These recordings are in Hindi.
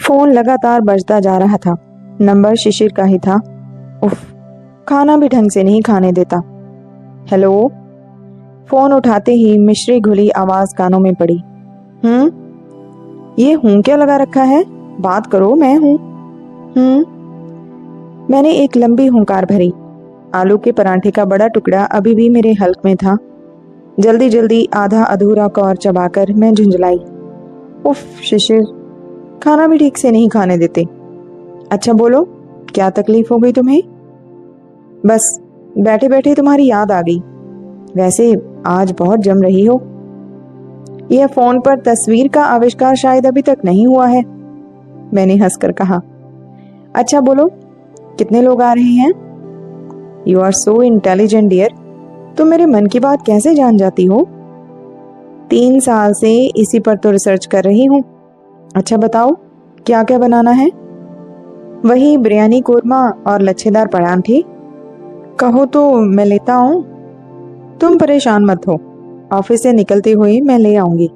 फोन लगातार बजता जा रहा था। नंबर शिशिर का ही था। उफ, खाना भी ढंग से नहीं खाने देता। हेलो। फोन उठाते ही मिश्री घुली आवाज कानों में पड़ी। ये हूं क्या लगा रखा है? बात करो, मैं हूं। मैंने एक लंबी हुंकार भरी। आलू के पराठे का बड़ा टुकड़ा अभी भी मेरे हल्क में था। जल्दी जल्दी आधा अधूरा कौर चबाकर मैं झुंझलाई। उफ शिशिर, खाना भी ठीक से नहीं खाने देते। अच्छा बोलो, क्या तकलीफ हो गई तुम्हें? बस बैठे बैठे तुम्हारी याद आ गई। वैसे आज बहुत जम रही हो। यह फोन पर तस्वीर का आविष्कार शायद अभी तक नहीं हुआ है, मैंने हंसकर कहा। अच्छा बोलो, कितने लोग आ रहे हैं? You are so intelligent dear. तुम मेरे मन की बात कैसे जान जाती हो? 3 साल से इसी पर तो रिसर्च कर रही हूँ। अच्छा बताओ, क्या क्या बनाना है? वही बिरयानी कोरमा और लच्छेदार परांठे। कहो तो मैं लेता हूँ। तुम परेशान मत हो, ऑफिस से निकलते हुए मैं ले आऊंगी।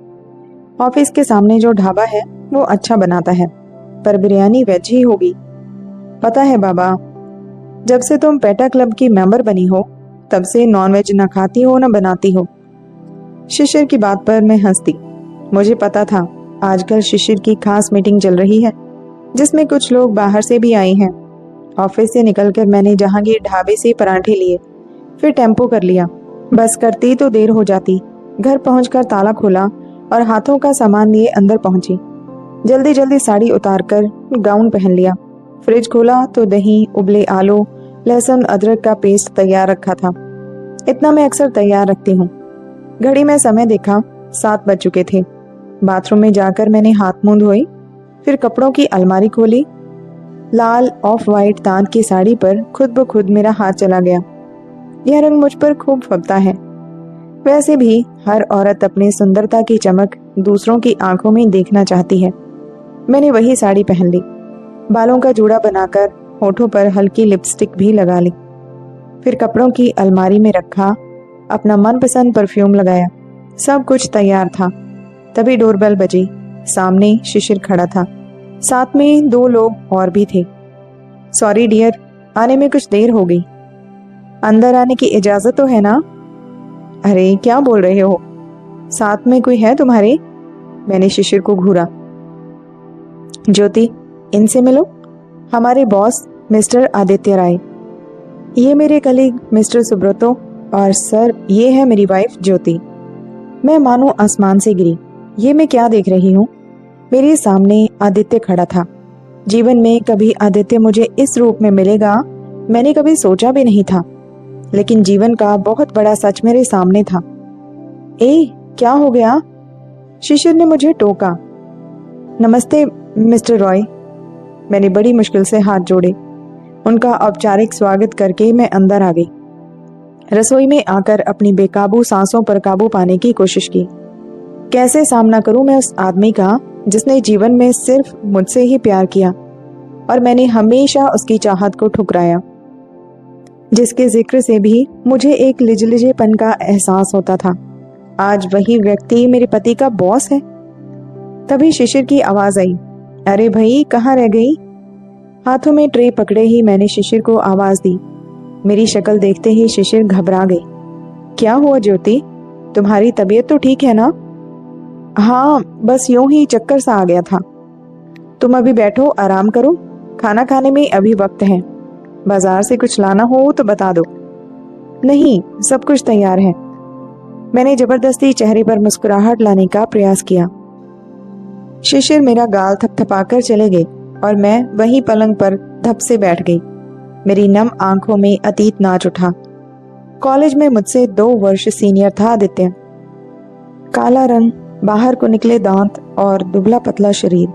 ऑफिस के सामने जो ढाबा है वो अच्छा बनाता है, पर बिरयानी वेज ही होगी। पता है बाबा, जब से तुम पेटा क्लब की मेंबर बनी हो तब से नॉनवेज न खाती हो न बनाती हो। शिशिर की बात पर मैं हंस दी। मुझे पता था आजकल शिशिर की खास मीटिंग चल रही है जिसमें कुछ लोग बाहर से भी आए हैं। ऑफिस से निकलकर मैंने जहांगीर ढाबे से पराठे लिए, फिर टेम्पो कर लिया। बस करती तो देर हो जाती। घर पहुंचकर ताला खोला और हाथों का सामान लिए अंदर पहुंची। जल्दी जल्दी साड़ी उतारकर गाउन पहन लिया। फ्रिज खोला तो दही, उबले आलू, लहसुन अदरक का पेस्ट तैयार रखा था। इतना मैं अक्सर तैयार रखती हूँ। घड़ी में समय देखा, 7 बज चुके थे। बाथरूम में जाकर मैंने हाथ मुंह धोए, फिर कपड़ों की अलमारी खोली। लाल ऑफ वाइट तांत की साड़ी पर खुद ब खुद मेरा हाथ चला गया। यह रंग मुझ पर खूब फबता है। वैसे भी हर औरत अपनी सुंदरता की चमक दूसरों की आंखों में देखना चाहती है। मैंने वही साड़ी पहन ली, बालों का जूड़ा बनाकर होठों पर हल्की लिपस्टिक भी लगा ली। फिर कपड़ों की अलमारी में रखा, अपना मनपसंद परफ्यूम लगाया। सब कुछ तैयार था। तभी डोरबेल बजी। सामने शिशिर खड़ा था, साथ में 2 लोग और भी थे। सॉरी डियर, आने में कुछ देर हो गई। अंदर आने की इजाजत तो है ना? अरे क्या बोल रहे हो, साथ में कोई है तुम्हारे? मैंने शिशिर को घूरा। ज्योति, इनसे मिलो, हमारे बॉस मिस्टर आदित्य राय। ये मेरे कलीग मिस्टर सुब्रतो, और सर ये है मेरी वाइफ ज्योति। मैं मानो आसमान से गिरी। ये मैं क्या देख रही हूँ? मेरे सामने आदित्य खड़ा था। जीवन में कभी आदित्य मुझे इस रूप में मिलेगा मैंने कभी सोचा भी नहीं था, लेकिन जीवन का बहुत बड़ा सच मेरे सामने था। क्या हो गया? शिशिर ने मुझे टोका। नमस्ते मिस्टर रॉय। मैंने बड़ी मुश्किल से हाथ जोड़े। उनका औपचारिक स्वागत करके मैं अंदर आ गई। रसोई में आकर अपनी बेकाबू सांसों पर काबू पाने की कोशिश की। कैसे सामना करूं मैं उस आदमी का जिसने जीवन में सिर्फ मुझसे ही प्यार किया और मैंने हमेशा उसकी चाहत को ठुकराया, जिसके जिक्र से भी मुझे एक लिजलिजेपन का एहसास होता था। आज वही व्यक्ति मेरे पति का बॉस है। तभी शिशिर की आवाज आई। अरे भाई, कहाँ रह गई? हाथों में ट्रे पकड़े ही मैंने शिशिर को आवाज दी। मेरी शक्ल देखते ही शिशिर घबरा गई। क्या हुआ ज्योति, तुम्हारी तबीयत तो ठीक है ना? हाँ, बस यूं ही चक्कर सा आ गया था। तुम अभी बैठो, आराम करो, खाना खाने में अभी वक्त है। बाजार से कुछ लाना हो तो बता दो। नहीं, सब कुछ तैयार है। मैंने जबरदस्ती चेहरे पर मुस्कुराहट लाने का प्रयास किया। शिशिर मेरा गाल थपथपाकर चले गए और मैं वहीं पलंग पर धप से बैठ गई। मेरी नम आंखों में अतीत नाच उठा। कॉलेज में मुझसे 2 वर्ष सीनियर था आदित्य। काला रंग, बाहर को निकले दांत और दुबला पतला शरीर।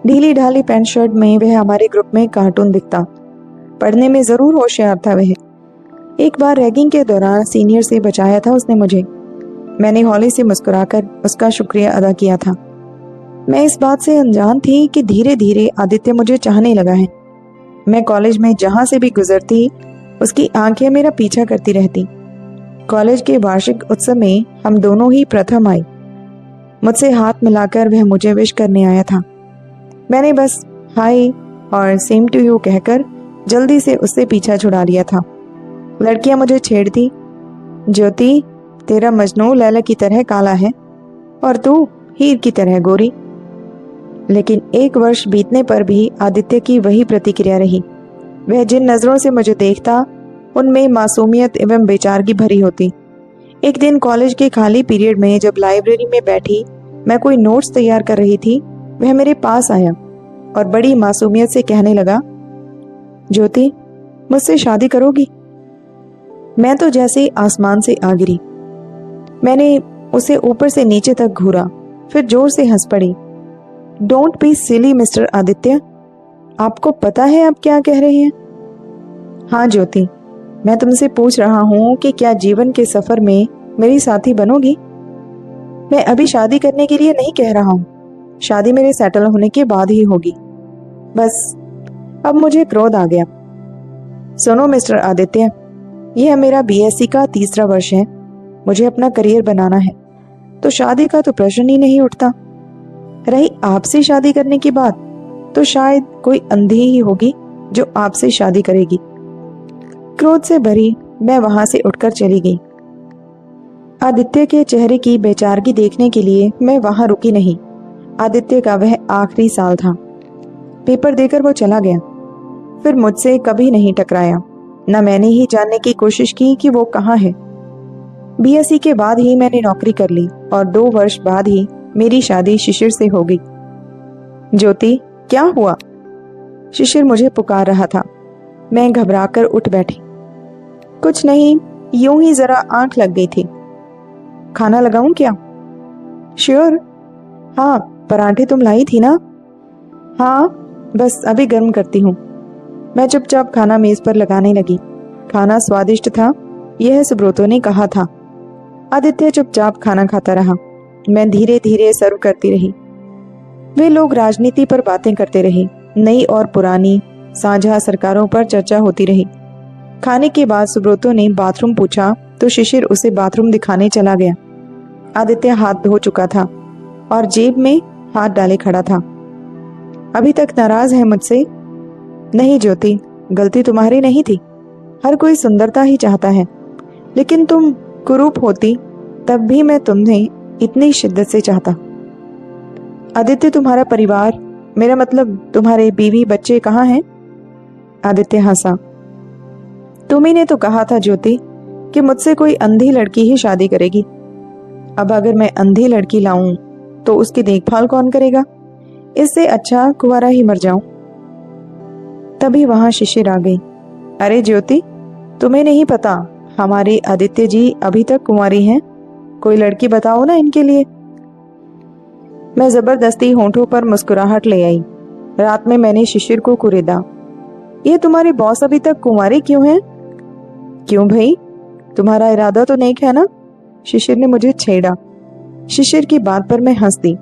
ढीली ढाली पैंट शर्ट में वह हमारे ग्रुप में कार्टून दिखता। पढ़ने में जरूर होशियार था वह। एक बार रैगिंग के दौरान सीनियर से बचाया था उसने मुझे। मैंने हौले से मुस्कुराकर उसका शुक्रिया अदा किया था। मैं इस बात से अनजान थी कि धीरे धीरे आदित्य मुझे चाहने लगा है। मैं कॉलेज में जहां से भी गुजरती उसकी आंखें मेरा पीछा करती रहती। कॉलेज के वार्षिक उत्सव में हम दोनों ही प्रथम आए। मुझसे हाथ मिलाकर वह मुझे विश करने आया था। मैंने बस हाय और सेम टू यू कहकर जल्दी से उससे पीछा छुड़ा लिया था। लड़कियां मुझे छेड़ती, ज्योति तेरा मजनू लैला की तरह काला है और तू हीर की तरह गोरी। लेकिन 1 वर्ष बीतने पर भी आदित्य की वही प्रतिक्रिया रही। वह जिन नजरों से मुझे देखता उनमें मासूमियत एवं बेचारगी भरी होती। एक दिन कॉलेज के खाली पीरियड में जब लाइब्रेरी में बैठी मैं कोई नोट्स तैयार कर रही थी, वह मेरे पास आया और बड़ी मासूमियत से कहने लगा, ज्योति मुझसे शादी करोगी? मैं तो जैसे आसमान से आ गिरी। मैंने उसे ऊपर से नीचे तक घूरा, फिर जोर से हंस पड़ी। Don't be silly mister Aditya, आपको पता है आप क्या कह रहे हैं? हाँ ज्योति, मैं तुमसे पूछ रहा हूँ कि क्या जीवन के सफर में मेरी साथी बनोगी? मैं अभी शादी करने के लिए नहीं कह रहा हूँ, शादी मेरे सेटल होने के बाद ही होगी। बस अब मुझे क्रोध आ गया। सुनो मिस्टर आदित्य, यह मेरा बीएससी का 3रा वर्ष है। मुझे अपना करियर बनाना है, तो शादी का तो प्रश्न ही नहीं उठता। रही आपसे शादी करने की बात, तो शायद कोई अंधी ही होगी जो आपसे शादी करेगी। क्रोध से भरी मैं वहां से उठकर चली गई। आदित्य के चेहरे की बेचारगी देखने के लिए मैं वहां रुकी नहीं। आदित्य का वह आखिरी साल था। पेपर देकर वो चला गया, फिर मुझसे कभी नहीं टकराया। न मैंने ही जानने की कोशिश की कि वो कहाँ है। बीएससी के बाद ही मैंने नौकरी कर ली और 2 वर्ष बाद ही मेरी शादी शिशिर से हो गई। ज्योति क्या हुआ? शिशिर मुझे पुकार रहा था। मैं घबराकर उठ बैठी। कुछ नहीं, यूं ही जरा आंख लग गई थी। खाना लगाऊं क्या? श्योर। हाँ, पराठे तुम लाई थी ना? हाँ, बस अभी गर्म करती हूँ। मैं चुपचाप खाना मेज पर लगाने लगी। खाना स्वादिष्ट था, यह सुब्रतो ने कहा था। आदित्य चुपचाप खाना खाता रहा। मैं धीरे धीरे सर्व करती रही। वे लोग राजनीति पर बातें करते रहे। नई और पुरानी साझा सरकारों पर चर्चा होती रही। खाने के बाद सुब्रतो ने बाथरूम पूछा तो शिशिर उसे बाथरूम दिखाने चला गया। आदित्य हाथ धो चुका था और जेब में हाथ डाले खड़ा था। अभी तक नाराज है मुझसे? नहीं ज्योति, गलती तुम्हारी नहीं थी। हर कोई सुंदरता ही चाहता है, लेकिन तुम कुरूप होती तब भी मैं तुम्हें इतनी शिद्दत से चाहता। आदित्य तुम्हारा परिवार, मेरा मतलब तुम्हारे बीवी बच्चे कहाँ हैं? आदित्य हंसा। तुम्ही ने तो कहा था ज्योति कि मुझसे कोई अंधी लड़की ही शादी करेगी। अब अगर मैं अंधी लड़की लाऊं तो उसकी देखभाल कौन करेगा? इससे अच्छा कुंवारा ही मर जाऊं। तभी वहां शिशिर आ गई। अरे ज्योति, तुम्हें नहीं पता हमारे आदित्य जी अभी तक कुंवारी हैं। कोई लड़की बताओ ना इनके लिए। मैं जबरदस्ती होंठों पर मुस्कुराहट ले आई। रात में मैंने शिशिर को कुरेदा, ये तुम्हारे बॉस अभी तक कुंवारे क्यों हैं? क्यों भाई, तुम्हारा इरादा तो नेक है ना? शिशिर ने मुझे छेड़ा। शिशिर की बात पर मैं हंस दी।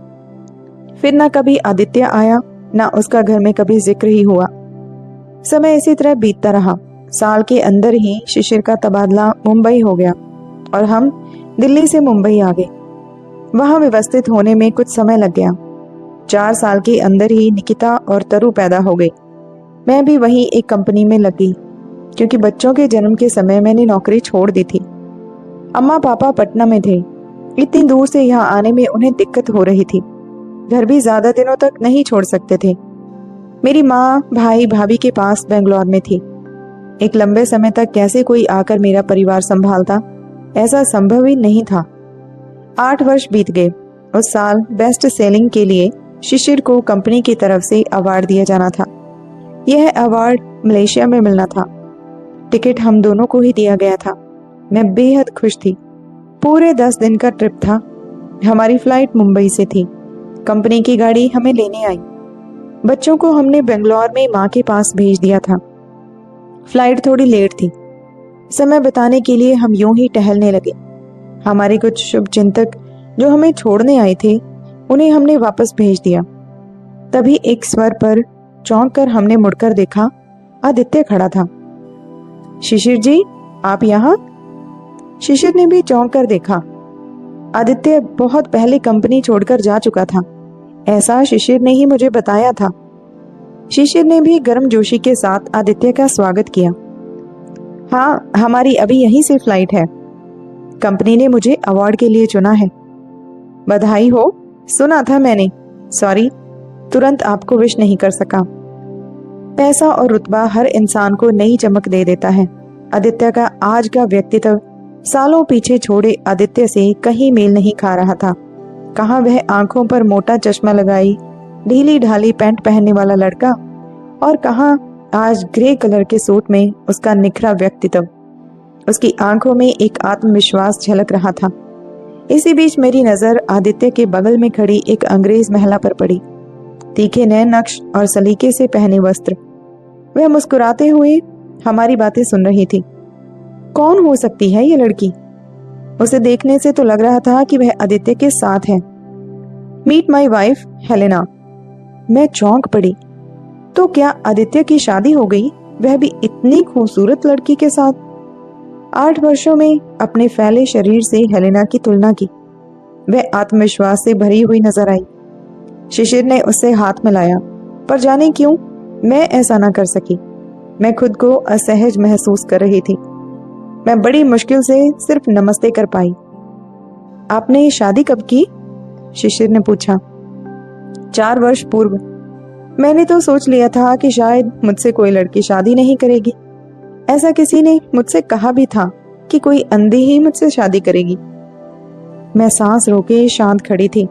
फिर ना कभी आदित्य आया, ना उसका घर में कभी जिक्र ही हुआ। समय इसी तरह बीतता रहा। साल के अंदर ही शिशिर का तबादला मुंबई हो गया और हम दिल्ली से मुंबई आ गए। वहां व्यवस्थित होने में कुछ समय लग गया। 4 साल के अंदर ही निकिता और तरु पैदा हो गई। मैं भी वहीं एक कंपनी में लग गई, क्योंकि बच्चों के जन्म के समय मैंने नौकरी छोड़ दी थी। अम्मा पापा पटना में थे। इतनी दूर से यहाँ आने में उन्हें दिक्कत हो रही थी। घर भी ज्यादा दिनों तक नहीं छोड़ सकते थे। मेरी माँ भाई भाभी के पास बेंगलोर में थी। एक लंबे समय तक कैसे कोई आकर मेरा परिवार संभालता, ऐसा संभव ही नहीं था। 8 वर्ष बीत गए। उस साल बेस्ट सेलिंग के लिए शिशिर को कंपनी की तरफ से अवार्ड दिया जाना था। यह अवार्ड मलेशिया में मिलना था। टिकट हम दोनों को ही दिया गया था। मैं बेहद खुश थी। पूरे 10 दिन का ट्रिप था। हमारी फ्लाइट मुंबई से थी। कंपनी की गाड़ी हमें लेने आई। बच्चों को हमने बेंगलोर में माँ के पास भेज दिया था। फ्लाइट थोड़ी लेट थी। समय बिताने के लिए हम यूं ही टहलने लगे। हमारे कुछ शुभचिंतक जो हमें छोड़ने आए थे, उन्हें हमने वापस भेज दिया। तभी एक स्वर पर चौंक कर हमने मुड़कर देखा। आदित्य खड़ा था। शिशिर जी, आप यहाँ? शिशिर ने भी चौंक कर देखा। आदित्य बहुत पहले कंपनी छोड़कर जा चुका था। ऐसा शिशिर ने ही मुझे बताया था। शिशिर ने भी गर्मजोशी के साथ आदित्य का स्वागत किया। हाँ, हमारी अभी यहीं से फ्लाइट है। कंपनी ने मुझे अवार्ड के लिए चुना है। बधाई हो, सुना था मैंने। सॉरी, तुरंत आपको विश नहीं कर सका। पैसा और रुतबा हर इंसान को नई चमक दे देता है। आदित्य का आज का व्यक्तित्व सालों पीछे छोड़े आदित्य से कहीं मेल नहीं खा रहा था। कहाँ वह आंखों पर मोटा चश्मा लगाई, ढीली ढाली पैंट पहनने वाला लड़का, और कहाँ आज ग्रे कलर के सूट में उसका निखरा व्यक्तित्व। उसकी आंखों में एक आत्मविश्वास झलक रहा था। इसी बीच मेरी नजर आदित्य के बगल में खड़ी एक अंग्रेज महिला पर पड़ी। तीखे नए नक्श और सलीके से पहने वस्त्र। वह मुस्कुराते हुए हमारी बातें सुन रही थी। कौन हो सकती है ये लड़की? उसे देखने से तो लग रहा था कि वह आदित्य के साथ है। Meet my wife Helena. मैं चौंक पड़ी। तो क्या आदित्य की शादी हो गई, वह भी इतनी खूबसूरत लड़की के साथ? 8 वर्षों में अपने फैले शरीर से हेलेना की तुलना की। वह आत्मविश्वास से भरी हुई नजर आई। शिशिर ने उससे हाथ मिलाया, पर जाने क्यों मैं ऐसा ना कर सकी। मैं खुद को असहज महसूस कर रही थी। मैं बड़ी मुश्किल से सिर्फ नमस्ते कर पाई। आपने शादी कब की? शिशिर ने पूछा। 4 वर्ष पूर्व। मैंने तो सोच लिया था कि शायद मुझसे कोई लड़की शादी नहीं करेगी। ऐसा किसी ने मुझसे कहा भी था कि कोई अंधी ही मुझसे शादी करेगी। मैं सांस रोके शांत खड़ी थी,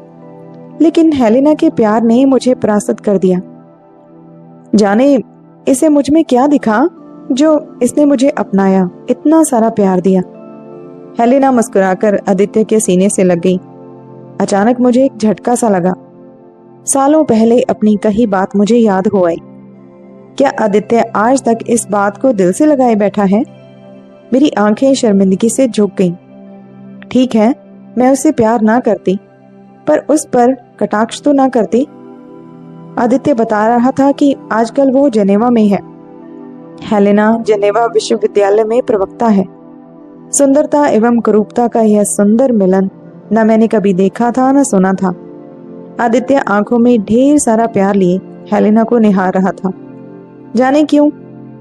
लेकिन हेलेना के प्यार ने मुझे परास्त कर दिया। जाने इसे मुझ में क्या दिखा जो इसने मुझे अपनाया, इतना सारा प्यार दिया। हेलेना मुस्कुराकर आदित्य के सीने से लग गई। अचानक मुझे एक झटका सा लगा। सालों पहले अपनी कही बात मुझे याद हो आई। क्या आदित्य आज तक इस बात को दिल से लगाए बैठा है? मेरी आंखें शर्मिंदगी से झुक गईं। ठीक है, मैं उससे प्यार ना करती, पर उस पर कटाक्ष तो ना करती। आदित्य बता रहा था कि आजकल वो जेनेवा में है। हेलेना जेनेवा विश्वविद्यालय में प्रवक्ता है। सुंदरता एवं कुरूपता का यह सुंदर मिलन न मैंने कभी देखा था न सुना था। आदित्य आंखों में ढेर सारा प्यार लिए हेलेना को निहार रहा था। जाने क्यों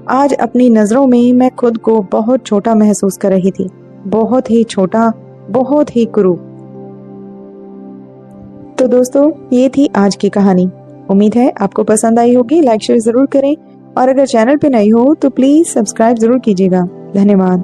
आज अपनी नजरों में मैं खुद को बहुत छोटा महसूस कर रही थी। बहुत ही छोटा, बहुत ही कुरूप। तो दोस्तों, ये थी आज की कहानी। उम्मीद है आपको पसंद आई होगी। लाइक शेयर जरूर करें, और अगर चैनल पे नए हो तो प्लीज सब्सक्राइब जरूर कीजिएगा। धन्यवाद।